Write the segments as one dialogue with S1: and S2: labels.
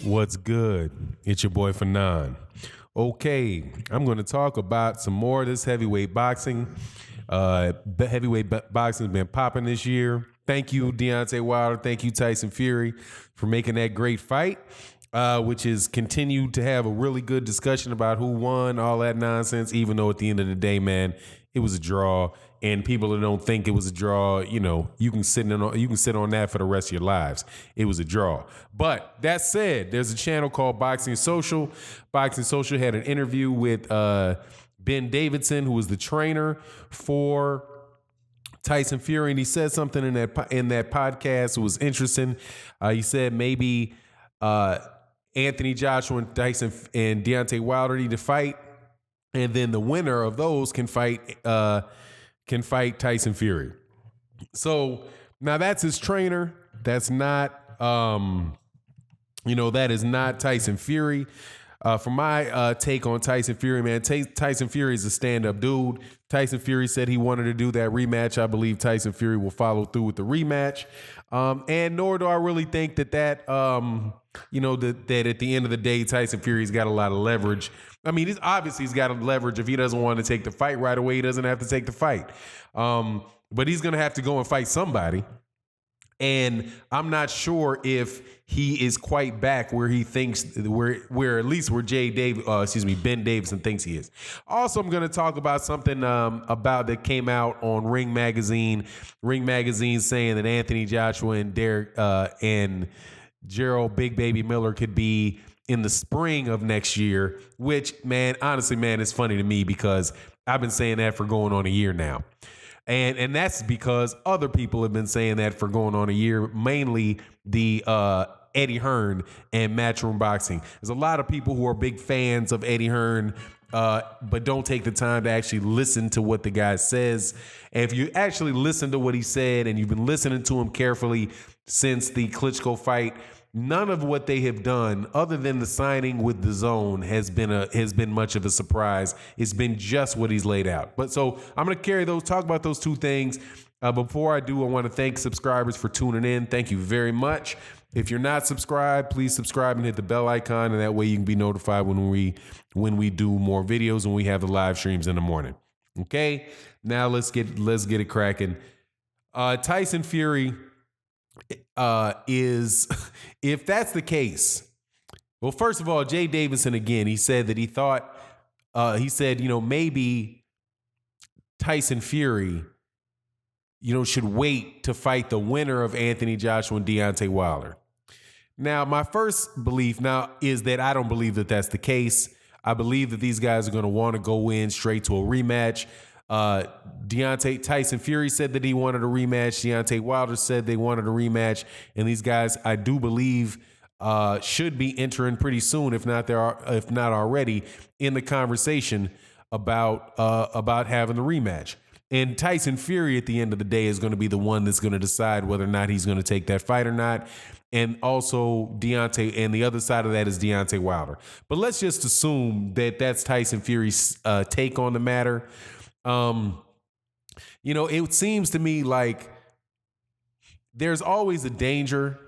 S1: What's good? It's your boy Fanon. Okay, I'm going to talk about some more of this heavyweight boxing. Boxing has been popping this year. Thank you, Deontay Wilder. Thank you, Tyson Fury, for making that great fight, which has continued to have a really good discussion about who won, all that nonsense, even though at the end of the day, man, it was a draw. And people that don't think it was a draw, you know, you can sit on that for the rest of your lives. It was a draw. But that said, there's a channel called Boxing Social. Boxing Social had an interview with Ben Davidson, who was the trainer for Tyson Fury, and he said something in that podcast that was interesting. He said maybe Anthony Joshua and Tyson and Deontay Wilder need to fight, and then the winner of those can fight Tyson Fury. So now that's his trainer. That's not, that is not Tyson Fury. For my take on Tyson Fury, man, Tyson Fury is a stand-up dude. Tyson Fury said he wanted to do that rematch. I believe Tyson Fury will follow through with the rematch. And nor do I really think that at the end of the day, Tyson Fury's got a lot of leverage. I mean, he's got a leverage. If he doesn't want to take the fight right away, he doesn't have to take the fight. But he's going to have to go and fight somebody. And I'm not sure if he is quite back where he thinks, where at least where Ben Davidson thinks he is. Also, I'm going to talk about something about that came out on Ring Magazine. Ring Magazine saying that Anthony Joshua and and Gerald Big Baby Miller could be in the spring of next year, which, man, honestly, man, it's funny to me because I've been saying that for going on a year now. And that's because other people have been saying that for going on a year, mainly the Eddie Hearn and Matchroom Boxing. There's a lot of people who are big fans of Eddie Hearn, but don't take the time to actually listen to what the guy says. And if you actually listen to what he said and you've been listening to him carefully since the Klitschko fight, none of what they have done, other than the signing with DAZN, has been much of a surprise. It's been just what he's laid out. But so I'm going to talk about those two things. Before I do, I want to thank subscribers for tuning in. Thank you very much. If you're not subscribed, please subscribe and hit the bell icon, and that way you can be notified when we do more videos and we have the live streams in the morning. Okay, now let's get it cracking. Tyson Fury is, if that's the case, well, first of all, Jay Davidson, again, he said that maybe Tyson Fury, should wait to fight the winner of Anthony Joshua and Deontay Wilder. Now, my first belief is that I don't believe that that's the case. I believe that these guys are going to want to go in straight to a rematch. Tyson Fury said that he wanted a rematch. Deontay Wilder said they wanted a rematch. And these guys, I do believe, should be entering pretty soon, if not already, in the conversation about having the rematch. And Tyson Fury, at the end of the day, is going to be the one that's going to decide whether or not he's going to take that fight or not. And also Deontay, and the other side of that is Deontay Wilder. But let's just assume that that's Tyson Fury's take on the matter. It seems to me like there's always a danger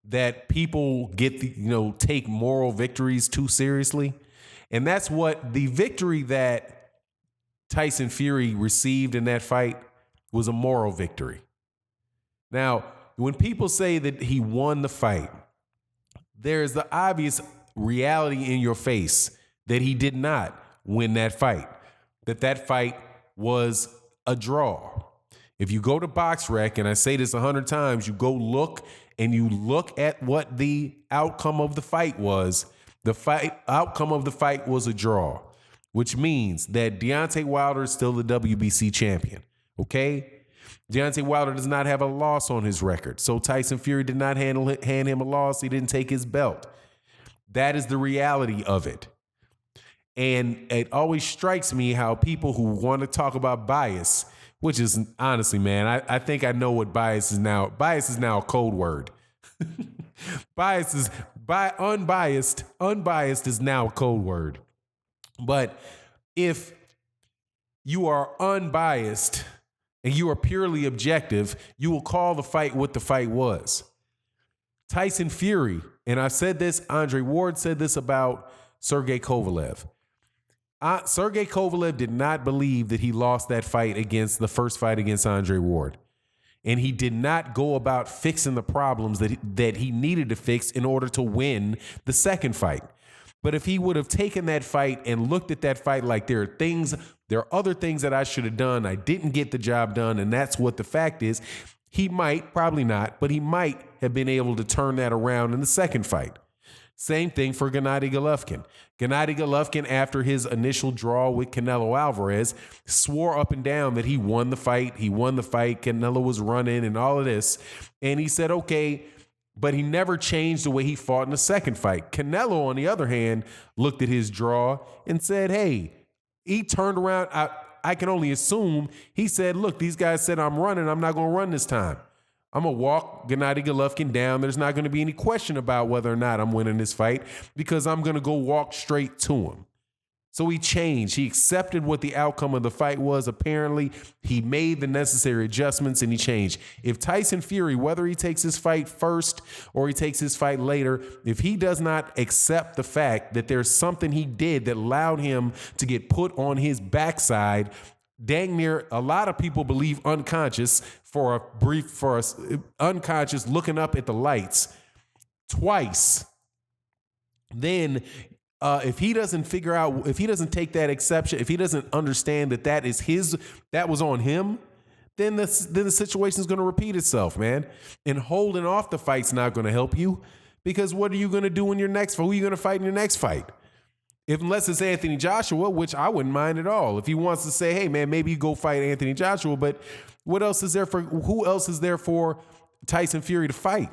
S1: that people take moral victories too seriously. And that's what the victory that Tyson Fury received in that fight was, a moral victory. Now, when people say that he won the fight, there's the obvious reality in your face that he did not win that fight, that fight was a draw. If you go to BoxRec, and I say this 100 times, you go look at what the outcome of the fight was. The outcome of the fight was a draw, which means that Deontay Wilder is still the WBC champion. Okay? Deontay Wilder does not have a loss on his record. So Tyson Fury did not hand him a loss. He didn't take his belt. That is the reality of it. And it always strikes me how people who want to talk about bias, which is honestly, man, I think I know what bias is now. Bias is now a code word. Unbiased is now a code word. But if you are unbiased and you are purely objective, you will call the fight what the fight was. Tyson Fury and I said this, Andre Ward said this about Sergey Kovalev. Sergey Kovalev did not believe that he lost that fight the first fight against Andre Ward. And he did not go about fixing the problems that he needed to fix in order to win the second fight. But if he would have taken that fight and looked at that fight like there are other things that I should have done, I didn't get the job done, and that's what the fact is, he might, probably not, but he might have been able to turn that around in the second fight. Same thing for Gennady Golovkin. Gennady Golovkin, after his initial draw with Canelo Alvarez, swore up and down that he won the fight. He won the fight. Canelo was running and all of this. And he said, okay, but he never changed the way he fought in the second fight. Canelo, on the other hand, looked at his draw and said, hey, he turned around. I can only assume he said, look, these guys said I'm running. I'm not going to run this time. I'm going to walk Gennady Golovkin down. There's not going to be any question about whether or not I'm winning this fight because I'm going to go walk straight to him. So he changed. He accepted what the outcome of the fight was. Apparently, he made the necessary adjustments and he changed. If Tyson Fury, whether he takes his fight first or he takes his fight later, if he does not accept the fact that there's something he did that allowed him to get put on his backside, dang near a lot of people believe unconscious unconscious looking up at the lights twice, then if he doesn't figure out, if he doesn't take that exception, if he doesn't understand that was on him, then the situation is going to repeat itself, man. And holding off the fight's not going to help you because what are you going to do in your next fight? Who are you going to fight in your next fight? Unless it's Anthony Joshua, which I wouldn't mind at all. If he wants to say, hey, man, maybe you go fight Anthony Joshua, but who else is there for Tyson Fury to fight?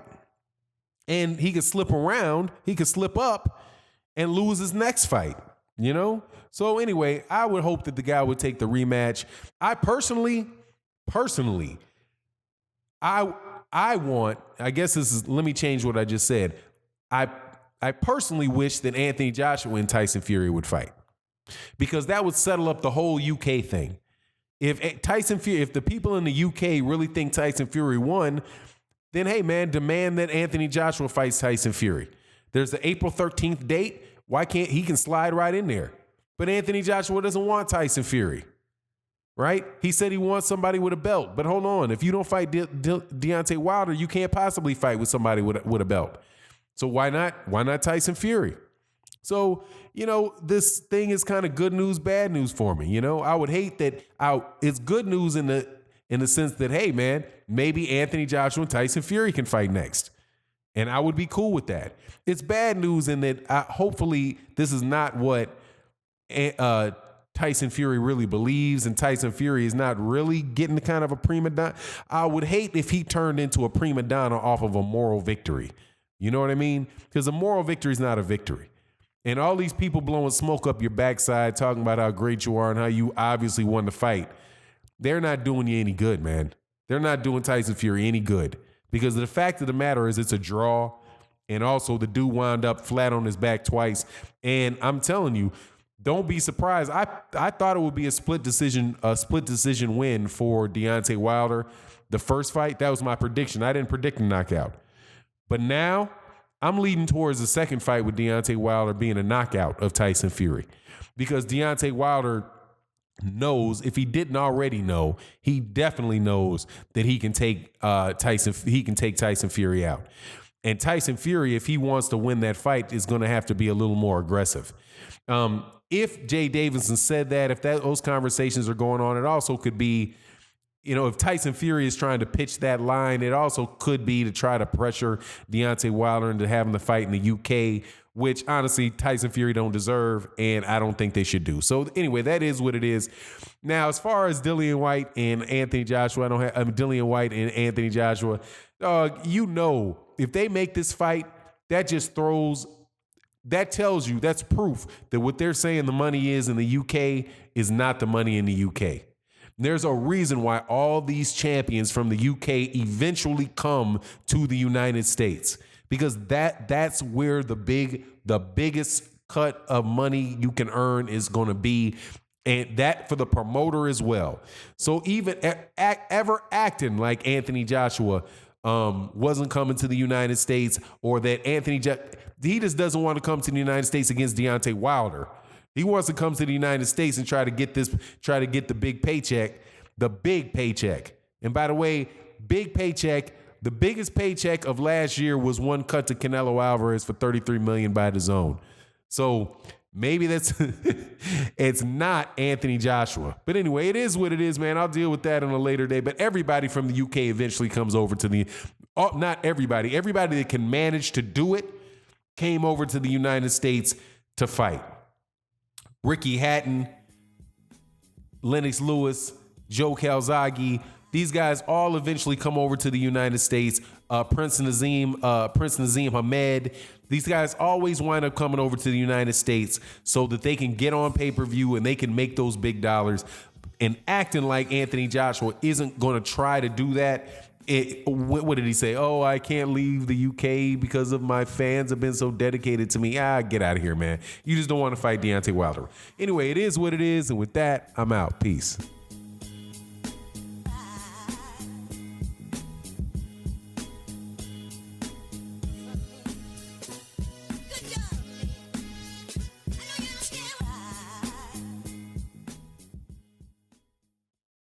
S1: And he could slip around, he could slip up and lose his next fight, you know? So anyway, I would hope that the guy would take the rematch. I personally, let me change what I just said. I personally wish that Anthony Joshua and Tyson Fury would fight because that would settle up the whole UK thing. If the people in the UK really think Tyson Fury won, then hey man, demand that Anthony Joshua fights Tyson Fury. There's the April 13th date. Why can't he can slide right in there? But Anthony Joshua doesn't want Tyson Fury, right? He said he wants somebody with a belt. But hold on, if you don't fight Deontay Wilder, you can't possibly fight with somebody with a belt. So why not? Why not Tyson Fury? So, you know, this thing is kind of good news, bad news for me. You know, I would hate that it's good news in the sense that, hey, man, maybe Anthony Joshua and Tyson Fury can fight next. And I would be cool with that. It's bad news in that hopefully this is not what Tyson Fury really believes, and Tyson Fury is not really getting the kind of a prima donna. I would hate if he turned into a prima donna off of a moral victory. You know what I mean? Because a moral victory is not a victory. And all these people blowing smoke up your backside, talking about how great you are and how you obviously won the fight, they're not doing you any good, man. They're not doing Tyson Fury any good. Because the fact of the matter is it's a draw. And also the dude wound up flat on his back twice. And I'm telling you, don't be surprised. I thought it would be a split decision win for Deontay Wilder. The first fight, that was my prediction. I didn't predict a knockout. But now I'm leading towards the second fight with Deontay Wilder being a knockout of Tyson Fury. Because Deontay Wilder knows, if he didn't already know, he definitely knows that he can take Tyson Fury out. And Tyson Fury, if he wants to win that fight, is going to have to be a little more aggressive. If Jay Davidson said that, if those conversations are going on, it also could be, you know, if Tyson Fury is trying to pitch that line, it also could be to try to pressure Deontay Wilder into having the fight in the UK, which honestly Tyson Fury don't deserve, and I don't think they should do. So anyway, that is what it is. Now, as far as Dillian White and Anthony Joshua, Dillian White and Anthony Joshua, you know, if they make this fight, that tells you, that's proof that what they're saying the money is in the UK is not the money in the UK. There's a reason why all these champions from the UK eventually come to the United States, because that's where the biggest cut of money you can earn is going to be, and that for the promoter as well. So even ever acting like Anthony Joshua, wasn't coming to the United States, or that he just doesn't want to come to the United States against Deontay Wilder. He wants to come to the United States and try to get the big paycheck, And by the way, big paycheck. The biggest paycheck of last year was one cut to Canelo Alvarez for $33 million by DAZN. So maybe that's it's not Anthony Joshua. But anyway, it is what it is, man. I'll deal with that on a later day. But everybody from the UK eventually comes over to not everybody. Everybody that can manage to do it came over to the United States to fight. Ricky Hatton, Lennox Lewis, Joe Calzaghe, these guys all eventually come over to the United States. Prince Nazim Hamed. These guys always wind up coming over to the United States so that they can get on pay-per-view and they can make those big dollars. And acting like Anthony Joshua isn't going to try to do that. What did he say? Oh, I can't leave the UK because of my fans have been so dedicated to me. Get out of here, man. You just don't want to fight Deontay Wilder. Anyway, it is what it is. And with that, I'm out. Peace.